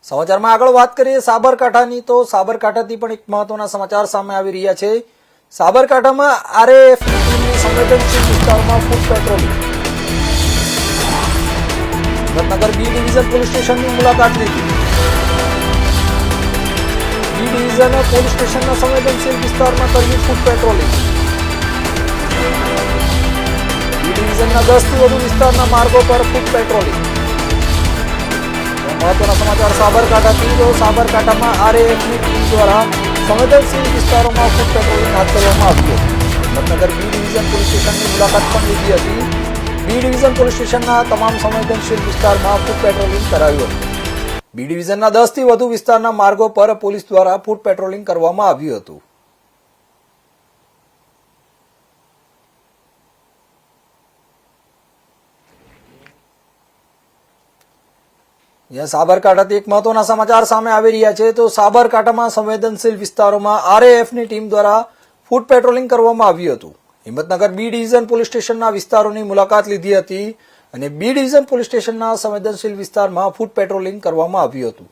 સમાચારમાં આગળ વાત કરીએ સાબરકાંઠાની તો સાબરકાંઠાથી પણ એક મહત્વના સમાચાર સામે આવી રહ્યા છે। સાબરકાંઠામાં આરએએફની ટીમની સંવેદનશીલ વિસ્તારોમાં foot patrolling. Himmatnagar B division police સ્ટેશનની મુલાકાત લીધી। બી ડિવિઝન પોલીસ સ્ટેશનના સંવેદનશીલ વિસ્તારમાં કર્યું ફૂડ પેટ્રોલિંગ। બી ડિવિઝનના 10 થી વધુ વિસ્તારના માર્ગો પર ફૂડ પેટ્રોલિંગ। મહત્વના સમાચાર સાબરકાંઠાથી તો સાબરકાંઠામાં આરએએફની ટીમ દ્વારા સંવેદનશીલ વિસ્તારોમાં ફૂડ પેટ્રોલિંગ હાથ ધરવામાં આવ્યું હતું। હિંમતનગર બી ડિવિઝન પોલીસ સ્ટેશનની મુલાકાત પણ લીધી હતી। બી ડિવિઝન પોલીસ સ્ટેશનના તમામ સંવેદનશીલ વિસ્તારમાં ફૂડ પેટ્રોલિંગ કરાયું હતું। બી ડિવિઝનના 10 થી વધુ વિસ્તારના માર્ગો પર પોલીસ દ્વારા ફૂડ પેટ્રોલિંગ કરવામાં આવ્યું હતું। જ્યાં સાબરકાંઠાથી એક મહત્વના સમાચાર સામે આવી રહ્યા છે તો સાબરકાંઠામાં સંવેદનશીલ વિસ્તારોમાં આરએએફની ટીમ દ્વારા ફૂડ પેટ્રોલિંગ કરવામાં આવ્યું હતું। હિંમતનગર બી ડિવિઝન પોલીસ સ્ટેશનના વિસ્તારોની મુલાકાત લીધી હતી અને બી ડિવિઝન પોલીસ સ્ટેશનના સંવેદનશીલ વિસ્તારમાં ફૂડ પેટ્રોલિંગ કરવામાં આવ્યું હતું।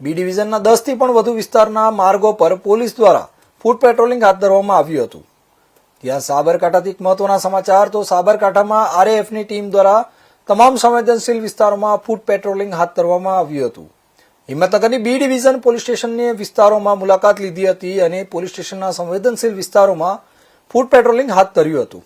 બી ડિવિઝનના 10 થી પણ વધુ વિસ્તારના માર્ગો પર પોલીસ દ્વારા ફૂડ પેટ્રોલિંગ હાથ ધરવામાં આવ્યું હતું। ત્યાં સાબરકાંઠાથી એક મહત્વના સમાચાર તો સાબરકાંઠામાં આરએએફની ટીમ દ્વારા તમામ સંવેદનશીલ વિસ્તારોમાં ફૂડ પેટ્રોલિંગ હાથ ધરવામાં આવ્યું હતું। હિંમતનગરની બી ડિવિઝન પોલીસ સ્ટેશનની વિસ્તારોમાં મુલાકાત લીધી હતી અને પોલીસ સ્ટેશનના સંવેદનશીલ વિસ્તારોમાં ફૂડ પેટ્રોલિંગ હાથ ધર્યું હતું।